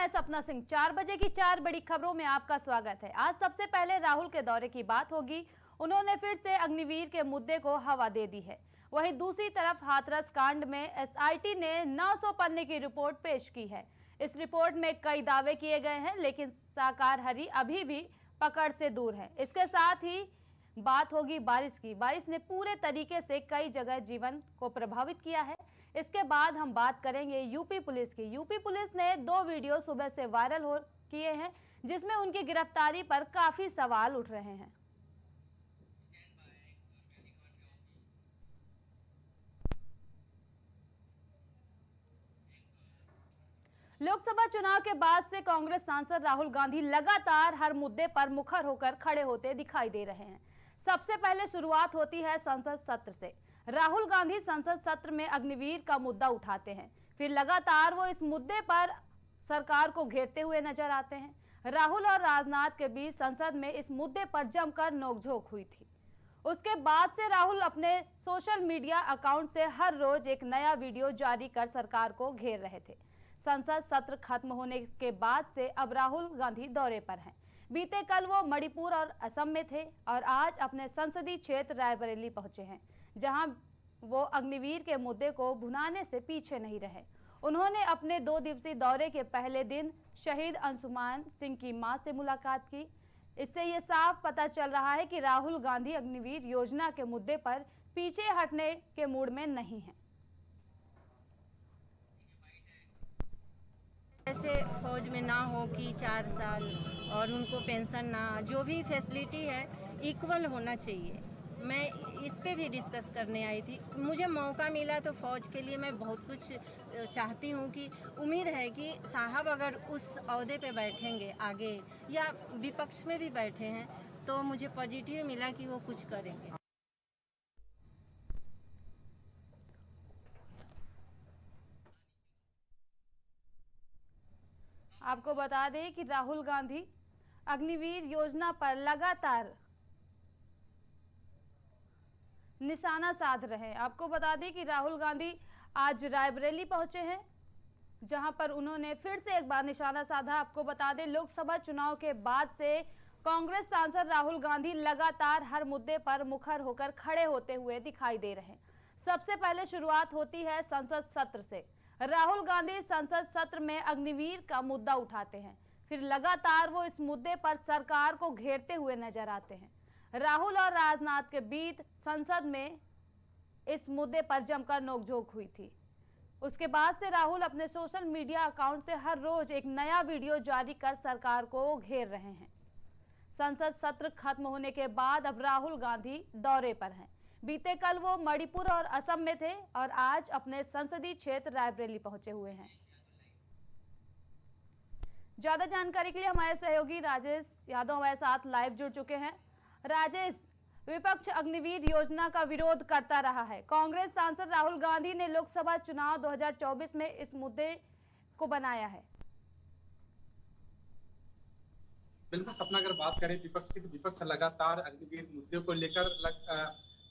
मैं सपना सिंह। 4 बजे की 4 बड़ी खबरों में आपका स्वागत है। आज सबसे पहले राहुल के दौरे की बात होगी। उन्होंने फिर से अग्निवीर के मुद्दे को हवा दे दी है। वहीं दूसरी तरफ हाथरस कांड में एसआईटी ने 900 पन्ने की रिपोर्ट पेश की है। इस रिपोर्ट में कई दावे किए गए हैं, लेकिन शाकाहारी अभी भी पकड़ से दूर है। इसके साथ ही बात होगी बारिश की। बारिश ने पूरे तरीके से कई जगह जीवन को प्रभावित किया है। इसके बाद हम बात करेंगे यूपी पुलिस की। यूपी पुलिस ने 2 वीडियो सुबह से वायरल हो किए हैं, जिसमें उनकी गिरफ्तारी पर काफी सवाल उठ रहे हैं। लोकसभा चुनाव के बाद से कांग्रेस सांसद राहुल गांधी लगातार हर मुद्दे पर मुखर होकर खड़े होते दिखाई दे रहे हैं। सबसे पहले शुरुआत होती है संसद सत्र से। राहुल गांधी संसद सत्र में अग्निवीर का मुद्दा उठाते हैं, फिर लगातार वो इस मुद्दे पर सरकार को घेरते हुए नजर आते हैं। राहुल और राजनाथ के बीच संसद में इस मुद्दे पर जमकर नोकझोंक हुई थी। उसके बाद से राहुल अपने सोशल मीडिया अकाउंट से हर रोज एक नया वीडियो जारी कर सरकार को घेर रहे थे। संसद सत्र खत्म होने के बाद से अब राहुल गांधी दौरे पर हैं। बीते कल वो मणिपुर और असम में थे और आज अपने संसदीय क्षेत्र रायबरेली पहुंचे हैं, जहां वो अग्निवीर के मुद्दे को भुनाने से पीछे नहीं रहे। उन्होंने अपने 2 दिवसीय दौरे के पहले दिन शहीद अंशुमान सिंह की मां से मुलाकात की। इससे ये साफ पता चल रहा है कि राहुल गांधी अग्निवीर योजना के मुद्दे पर पीछे हटने के मूड में नहीं है। ऐसे फौज में ना हो कि 4 साल और उनको पेंशन ना, जो भी फैसिलिटी है इक्वल होना चाहिए। मैं इस पे भी डिस्कस करने आई थी। मुझे मौका मिला तो फौज के लिए मैं बहुत कुछ चाहती हूँ कि उम्मीद है कि साहब अगर उस ओहदे पे बैठेंगे आगे या विपक्ष में भी बैठे हैं तो मुझे पॉजिटिव मिला कि वो कुछ करेंगे। आपको बता दें कि राहुल गांधी अग्निवीर योजना पर लगातार निशाना साध रहे हैं। आपको बता दें कि राहुल गांधी आज रायबरेली पहुंचे हैं, जहां पर उन्होंने फिर से एक बार निशाना साधा। आपको बता दें लोकसभा चुनाव के बाद से कांग्रेस सांसद राहुल गांधी लगातार हर मुद्दे पर मुखर होकर खड़े होते हुए दिखाई दे रहे हैं। सबसे पहले शुरुआत होती है संसद सत्र से। राहुल गांधी संसद सत्र में अग्निवीर का मुद्दा उठाते हैं, फिर लगातार वो इस मुद्दे पर सरकार को घेरते हुए नजर आते हैं। राहुल और राजनाथ के बीच संसद में इस मुद्दे पर जमकर नोकझोंक हुई थी। उसके बाद से राहुल अपने सोशल मीडिया अकाउंट से हर रोज एक नया वीडियो जारी कर सरकार को घेर रहे हैं। संसद सत्र खत्म होने के बाद अब राहुल गांधी दौरे पर हैं। बीते कल वो मणिपुर और असम में थे और आज अपने संसदीय क्षेत्र रायबरेली पहुंचे हुए हैं। ज्यादा जानकारी के लिए हमारे सहयोगी राजेश यादव हमारे साथ लाइव जुड़ चुके हैं। राजेश, विपक्ष अग्निवीर योजना का विरोध करता रहा है। कांग्रेस सांसद राहुल गांधी ने लोकसभा चुनाव 2024 में इस मुद्दे को बनाया है। बिल्कुल सपना, अगर बात करें विपक्ष की तो विपक्ष लगातार अग्निवीर मुद्दे को लेकर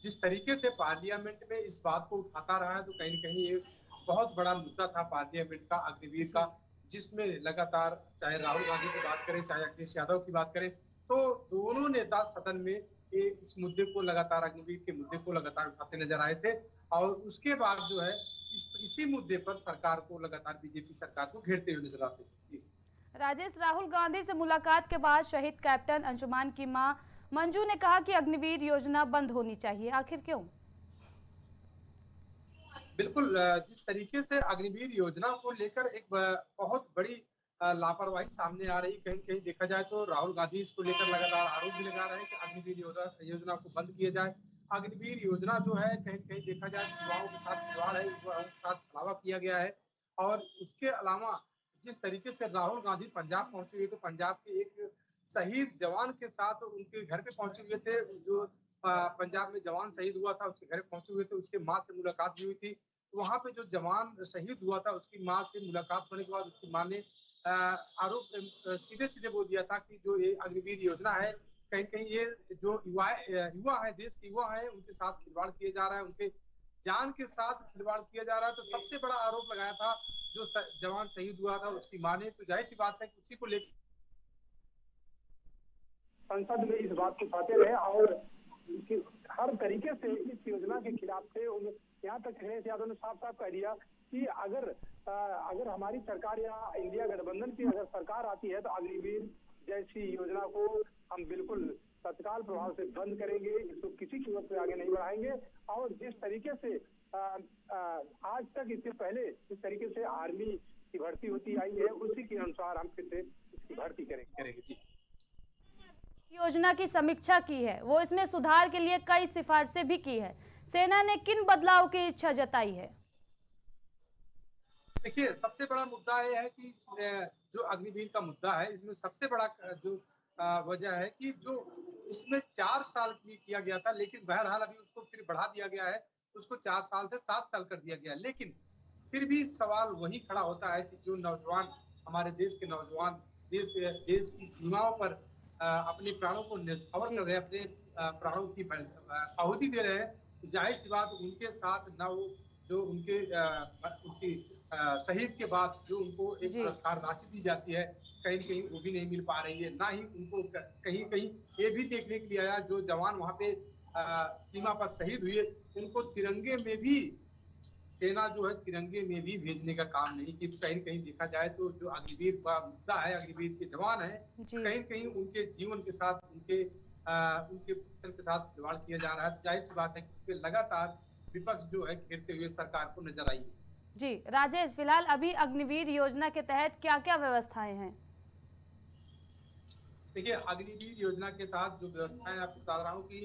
जिस तरीके से पार्लियामेंट में इस बात को उठाता रहा है, तो कहीं न कहीं ये बहुत बड़ा मुद्दा था पार्लियामेंट का, अग्निवीर का, जिसमें लगातार चाहे राहुल गांधी की बात करें चाहे अखिलेश यादव की बात करें, तो दोनों नेता सदन में इस मुद्दे को लगातार, अग्निवीर के मुद्दे को लगातार उठाते नजर आए थे। और उसके बाद जो है इसी मुद्दे पर सरकार को लगातार, बीजेपी सरकार को घेरते हुए नजर आते थे। राजेश, राहुल गांधी से मुलाकात के बाद शहीद कैप्टन अंशुमान की मां मंजू ने कहा कि अग्निवीर योजना बंद होनी चाहिए, आखिर क्यों? बिल्कुल, जिस तरीके से अग्निवीर योजना को लेकर एक बहुत बड़ी लापरवाही सामने आ रही, कहीं कहीं देखा जाए तो राहुल गांधी इसको लेकर लगातार आरोप भी लगा रहे हैं कि अग्निवीर योजना को बंद किया जाए। अग्निवीर योजना जो है कहीं कहीं देखा जाए युवाओं के साथ खिलवाड़ है, युवाओं के साथ छलावा किया गया है। और उसके अलावा जिस तरीके से राहुल गांधी पंजाब पहुंचे हुए, तो पंजाब के एक शहीद जवान के साथ उनके घर पे पहुंचे हुए थे, जो पंजाब में जवान शहीद हुआ था उसके घर पहुंचे हुए थे। उसके मां से मुलाकात भी हुई थी। वहां पे जो जवान शहीद हुआ था उसकी मां से मुलाकात होने के बाद उसकी मां ने आरोप सीधे सीधे बोल दिया था कि जो ये अग्निवीर योजना है, कहीं कहीं ये जो युवा है, देश के युवा है, उनके साथ खिलवाड़ किए जा रहा है, उनके जान के साथ खिलवाड़ किया जा रहा है। तो सबसे बड़ा आरोप लगाया था जो जवान शहीद हुआ था उसकी मां ने, तो जाहिर सी बात है कि उसी को लेकर संसद में इस बात को उठाते रहे और हर तरीके से इस योजना के खिलाफ थे। यहाँ तक अखिलेश यादव ने साफ साफ कह दिया कि अगर हमारी सरकार या इंडिया गठबंधन की अगर सरकार आती है तो अग्निवीर जैसी योजना को हम बिल्कुल तत्काल प्रभाव से बंद करेंगे, इसको किसी कीमत पे आगे नहीं बढ़ाएंगे। और जिस तरीके से आज तक इससे पहले जिस तरीके से आर्मी की भर्ती होती आई है उसी के अनुसार हम फिर से इसकी भर्ती करेंगे। जी, योजना की समीक्षा की है, वो इसमें सुधार के लिए कई सिफारिशें भी की है। सेना ने किन बदलाव की इच्छा जताई है? देखिए, सबसे बड़ा मुद्दा ये है कि जो अग्निवीर का मुद्दा है इसमें सबसे बड़ा जो वजह है कि जो इसमें 4 साल के लिए किया गया था, लेकिन बहरहाल अभी उसको फिर बढ़ा दिया गया है, उसको 4 साल से 7 साल कर दिया गया। लेकिन फिर भी सवाल वही खड़ा होता है कि जो नौजवान, हमारे देश के नौजवान देश की सीमाओं पर अपने प्राणों को न्यौछावर कर रहे हैं, अपने प्राणों की आहुति दे रहे हैं, तो जाहिर सी बात उनके साथ न वो जो उनकी शहीद के बाद जो उनको एक पुरस्कार राशि दी जाती है, कहीं न कहीं वो भी नहीं मिल पा रही है। ना ही उनको कहीं कहीं ये भी देखने के लिए आया जो जवान वहां पे सीमा पर शहीद हुए, उनको तिरंगे में भी सेना जो है तिरंगे में भी भेजने का काम नहीं की। कहीं कहीं देखा जाए तो जो अग्निवीर का मुद्दा है, अग्निवीर के जवान है, कहीं कहीं उनके जीवन के साथ उनके के साथ खिलवाड़ किया जा रहा है। जाहिर सी बात है कि लगातार विपक्ष जो है घेरते हुए सरकार को नजर आई है। जी राजेश, फिलहाल अभी अग्निवीर योजना के तहत क्या क्या व्यवस्थाएं हैं? देखिए, अग्निवीर योजना के तहत जो व्यवस्थाएं आपको बता रहा हूँ कि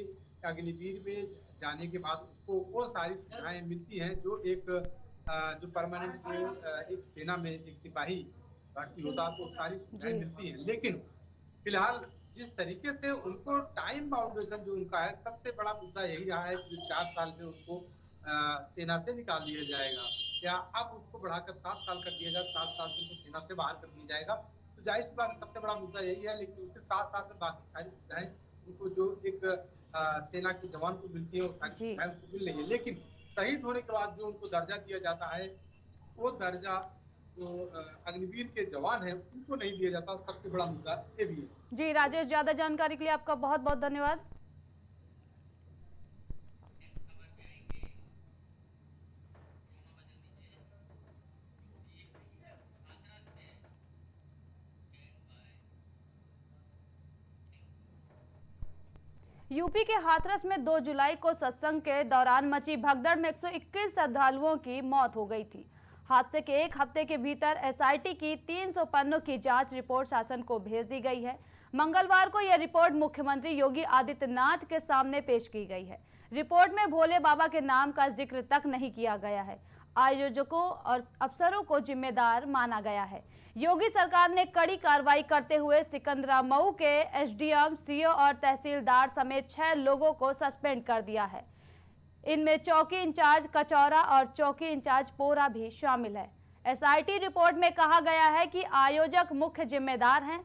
अग्निवीर में जाने के बाद उसको वो सारी सुविधाएं मिलती हैं जो एक जो परमानेंट जो एक सेना में एक सिपाही भर्ती होता है तो सारी सुविधाएं मिलती हैं। लेकिन फिलहाल जिस तरीके से उनको टाइम बाउंडेशन जो उनका है, सबसे बड़ा मुद्दा यही रहा है कि 4 साल में उनको सेना से निकाल दिया जाएगा या अब उसको बढ़ाकर 7 साल कर दिया जाएगा, 7 साल से उनको सेना से बाहर कर दिया जाएगा। तो जाहिर सी बात सबसे बड़ा मुद्दा यही है। लेकिन उसके साथ साथ में बाकी सारी सुविधाएं उनको जो एक सेना के जवान को मिलती है उनको मिल रही है। लेकिन शहीद होने के बाद जो उनको दर्जा दिया जाता है, वो दर्जा जो अग्निवीर के जवान है उनको नहीं दिया जाता। सबसे बड़ा मुद्दा ये भी है। जी राजेश, ज्यादा जानकारी के लिए आपका बहुत बहुत धन्यवाद। यूपी के हाथरस में 2 जुलाई को सत्संग के दौरान मची भगदड़ में 121 श्रद्धालुओं की मौत हो गई थी। हादसे के 1 हफ्ते के भीतर एसआईटी की 300 पन्नों की जांच रिपोर्ट शासन को भेज दी गई है। मंगलवार को यह रिपोर्ट मुख्यमंत्री योगी आदित्यनाथ के सामने पेश की गई है। रिपोर्ट में भोले बाबा के नाम का जिक्र तक नहीं किया गया है। आयोजकों और अफसरों को जिम्मेदार माना गया है। योगी सरकार ने कड़ी कार्रवाई करते हुए सिकंदरा मऊ के एसडीएम, सीओ और तहसीलदार समेत 6 लोगों को सस्पेंड कर दिया है। इनमें चौकी इंचार्ज कचौरा और चौकी इंचार्ज पोरा भी शामिल है। एसआईटी रिपोर्ट में कहा गया है कि आयोजक मुख्य जिम्मेदार हैं।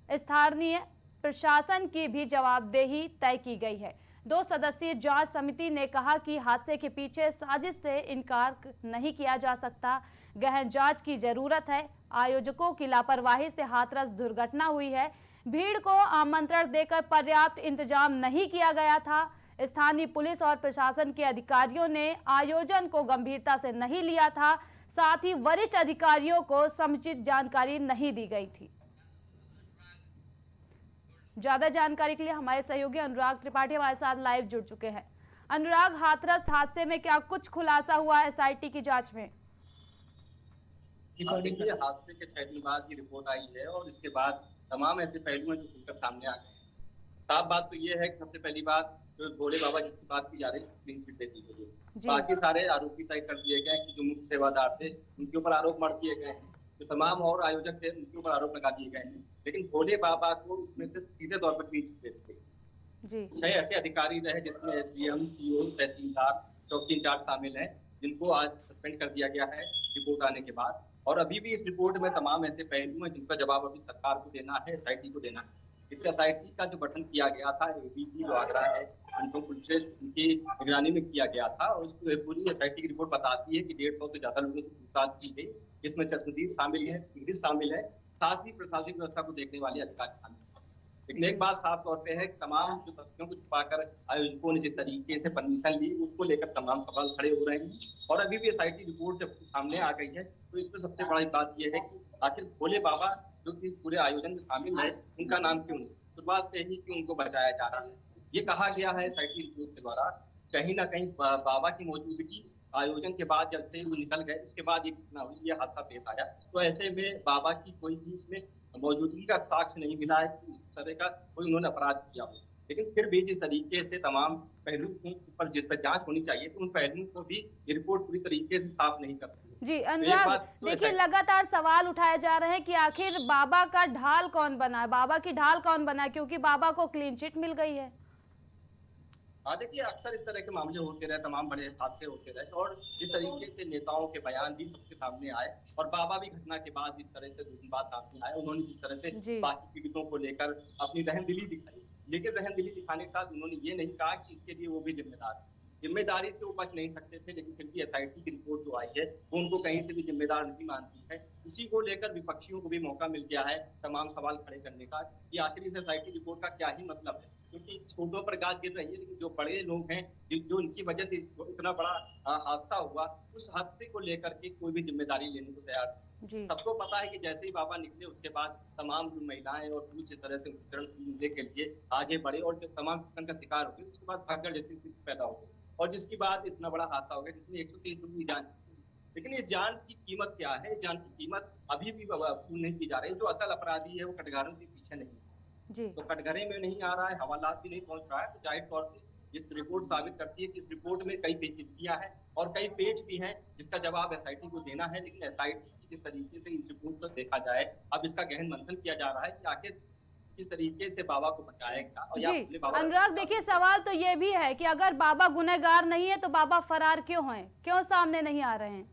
स्थानीय प्रशासन की भी जवाबदेही तय की गई है। 2 सदस्यीय जांच समिति ने कहा कि हादसे के पीछे साजिश से इनकार नहीं किया जा सकता। गहन जांच की जरूरत है। आयोजकों की लापरवाही से हाथरस दुर्घटना हुई है। भीड़ को आमंत्रण देकर पर्याप्त इंतजाम नहीं किया गया था। स्थानीय पुलिस और प्रशासन के अधिकारियों ने आयोजन को गंभीरता से नहीं लिया था। साथ ही वरिष्ठ अधिकारियों को समुचित जानकारी नहीं दी गई थी। ज्यादा जानकारी के लिए हमारे सहयोगी अनुराग त्रिपाठी हमारे साथ लाइव जुड़ चुके हैं। अनुराग, हाथरस हादसे में क्या कुछ खुलासा हुआ एसआईटी की जांच में? देखिए, हादसे के 6 दिन बाद ये रिपोर्ट आई है और इसके बाद तमाम ऐसे पहलू हैं जो खुलकर सामने आ गए हैं। साफ बात तो ये है कि सबसे पहली बात जो भोले बाबा जिसकी बात की जा रही है क्लीन चिट दे दी गई है। बाकी सारे आरोपी तय कर दिए गए कि जो मुख्य सेवादार थे उनके ऊपर आरोप मढ़ दिए गए हैं, जो तमाम और आयोजक थे उनके ऊपर आरोप लगा दिए गए हैं। लेकिन भोले बाबा को इसमें से सीधे तौर पर क्लीन चिट दे दी गई। 6 ऐसे अधिकारी रहे जिसमें एसडीएम, सीओ, तहसीलदार, चौकी इंचार्ज शामिल हैं, जिनको आज सस्पेंड कर दिया गया है रिपोर्ट आने के बाद। और अभी भी इस रिपोर्ट में तमाम ऐसे पहलू हैं जिनका जवाब अभी सरकार को देना है, एसआईटी को देना है। इस एसआईटी का जो गठन किया गया था एडीजी जो आगरा है उनको कुलश्रेष्ठ उनकी निगरानी में किया गया था और उसकी पूरी एसआईटी की रिपोर्ट बताती है कि 150 से ज्यादा लोगों से पूछताछ की गई, इसमें चश्मदीद शामिल है, पीड़ित शामिल है, साथ ही प्रशासनिक व्यवस्था को देखने वाले अधिकारी शामिल है। लेकिन एक बात साफ तौर पे है कि तमाम जो तथ्यों को छुपाकर आयोजकों ने जिस तरीके से परमिशन ली उसको लेकर तमाम सवाल खड़े हो रहे हैं और अभी भी एसआईटी रिपोर्ट जब सामने आ गई है तो इसमें सबसे बड़ी बात यह है कि आखिर भोले बाबा जो इस पूरे आयोजन में शामिल है उनका नाम क्यों नहीं, शुरुआत से ही क्यों उनको बचाया जा रहा है। ये कहा गया है एसआईटी रिपोर्ट के द्वारा कहीं ना कहीं बाबा की मौजूदगी आयोजन के बाद जब से वो निकल गए उसके बाद ये घटना हुई, ये हादसा पेश आया। तो ऐसे में बाबा की कोई भी इसमें मौजूदगी का साक्ष्य नहीं मिला है कि इस तरह का कोई उन्होंने अपराध किया हो। लेकिन फिर भी जिस तरीके से तमाम पहलू पर जिस पर जांच होनी चाहिए तो उन पहलुओं को भी ये रिपोर्ट पूरी तरीके से साफ नहीं करती। जी अनुराग, देखिए लगातार सवाल उठाए जा रहे हैं कि आखिर बाबा का ढाल कौन बना है, बाबा की ढाल कौन बना है, क्योंकि बाबा को क्लीन चिट मिल गई है। हाँ देखिए, अक्सर इस तरह के मामले होते रहे, तमाम बड़े हादसे होते रहे और जिस तरीके से नेताओं के बयान भी सबके सामने आए और बाबा भी घटना के बाद जिस तरह से 2 दिन बाद सामने आए, उन्होंने जिस तरह से बाकी पीड़ितों को लेकर अपनी रहमदिली दिखाई, लेकिन रहमदिली दिखाने के साथ उन्होंने ये नहीं कहा कि इसके लिए वो भी जिम्मेदार है। जिम्मेदारी से वो बच नहीं सकते थे, लेकिन फिर भी एसआईटी की रिपोर्ट जो आई है वो उनको कहीं से भी जिम्मेदार नहीं मानती है। इसी को लेकर विपक्षियों को भी मौका मिल गया है तमाम सवाल खड़े करने का कि आखिर इस एसआईटी रिपोर्ट का क्या ही मतलब है, क्योंकि छोटों पर गाज गिर रही है लेकिन जो बड़े लोग हैं जो उनकी वजह से इतना बड़ा हादसा हुआ उस हादसे को लेकर के कोई भी जिम्मेदारी लेने को तैयार नहीं। सबको पता है कि जैसे ही बाबा निकले उसके बाद तमाम जो महिलाएं और पुरुष इस तरह से चरण मिलने के लिए आगे बढ़े और जो तमाम किस्म का शिकार हो गए उसके बाद भागदड़ जैसी स्थिति पैदा हो गई और जिसके बाद इतना बड़ा हादसा हो गया जिसमें 123 लोगों की जान। लेकिन इस जान की कीमत क्या है? इस जान की कीमत अभी भी वसूल नहीं की जा रही। जो असल अपराधी है वो कटघारों के पीछे नहीं है, तो कटघरे में नहीं आ रहा है, हवालात भी नहीं पहुंच रहा है, तो जाहिर तौर पे इस रिपोर्ट साबित करती है कि इस रिपोर्ट में कई पेचीदगियां हैं और कई पेज भी हैं जिसका जवाब एसआईटी को देना है। लेकिन एसआईटी की जिस तरीके से इस रिपोर्ट को देखा जाए, अब इसका गहन मंथन किया जा रहा है कि आखिर किस तरीके से बाबा को बचाएगा। और जी अनुराग, देखिए सवाल तो ये भी है कि अगर बाबा गुनहगार नहीं है तो बाबा फरार क्यों हैं, क्यों सामने नहीं आ रहे हैं?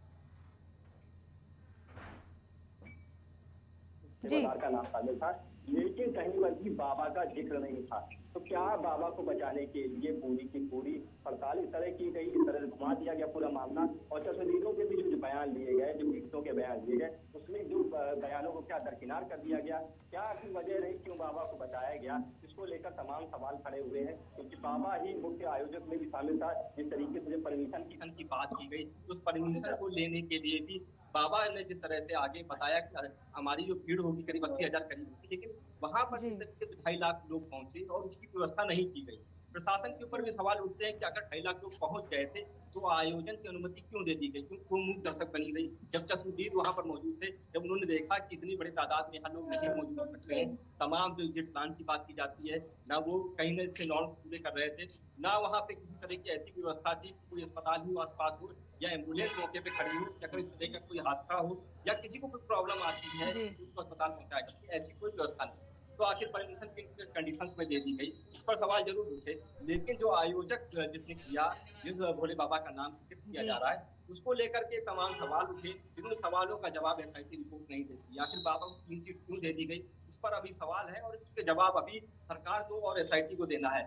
जी का नाम शामिल था लेकिन कहीं पर भी बाबा का जिक्र नहीं था। तो क्या बाबा को बचाने के लिए पूरी की पूरी पड़ताल इस तरह की गई, इस तरह से घुमा दिया गया पूरा मामला और चश्मदीदों के भी जो बयान लिए गए, जो पीड़ितों के बयान लिए गए, उसमें जो बयानों को क्या दरकिनार कर दिया गया, क्या आखिर वजह रही क्यों बाबा को बचाया गया, इसको लेकर तमाम सवाल खड़े हुए हैं। क्योंकि बाबा ही मुख्य आयोजक में भी शामिल था। जिस तरीके से परमिशन की बात की गई, उस परमिशन को लेने के लिए भी बाबा ने जिस तरह से आगे बताया कि हमारी जो भीड़ होगी करीब 80,000 करीब होगी, लेकिन वहां पर जिस तरीके से 2.5 लाख लोग पहुंचे और उसकी व्यवस्था नहीं की गई। प्रशासन के ऊपर भी सवाल उठते हैं कि अगर 2.5 लाख लोग पहुंच गए थे तो आयोजन की अनुमति क्यों दे दी गई, क्यों वो मूक दर्शक बनी गई। जब चश्मदीद वहां पर मौजूद थे, जब उन्होंने देखा कि इतनी बड़ी तादाद में यहाँ लोग नहीं मौजूद हो सकते हैं, तमाम जो एग्जिट प्लान की बात की जाती है ना वो कहीं से नॉर्म पूरे कर रहे थे, ना वहाँ पे किसी तरह की ऐसी व्यवस्था थी कोई अस्पताल हो आसपास हो या एम्बुलेंस मौके पे खड़ी हो, अगर इस तरह का कोई हादसा हो या किसी को कोई प्रॉब्लम आती है उसको अस्पताल पहुंचाया जाए, ऐसी कोई व्यवस्था नहीं। तो आखिर परमिशन किन कंडीशंस में दे दी गई, इस पर सवाल जरूर उठे। लेकिन जो आयोजक जिसने किया, जिस भोले बाबा का नाम किया जा रहा है, उसको लेकर के तमाम सवाल उठे, जिन सवालों का जवाब एसआईटी रिपोर्ट नहीं देती। आखिर बाबा को क्लीन चिट क्यों दे दी गई, इस पर अभी सवाल है और इसके जवाब अभी सरकार को और एसआईटी को देना है।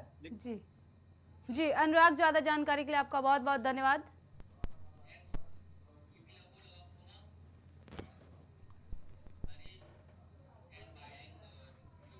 जी अनुराग, ज्यादा जानकारी के लिए आपका बहुत बहुत धन्यवाद।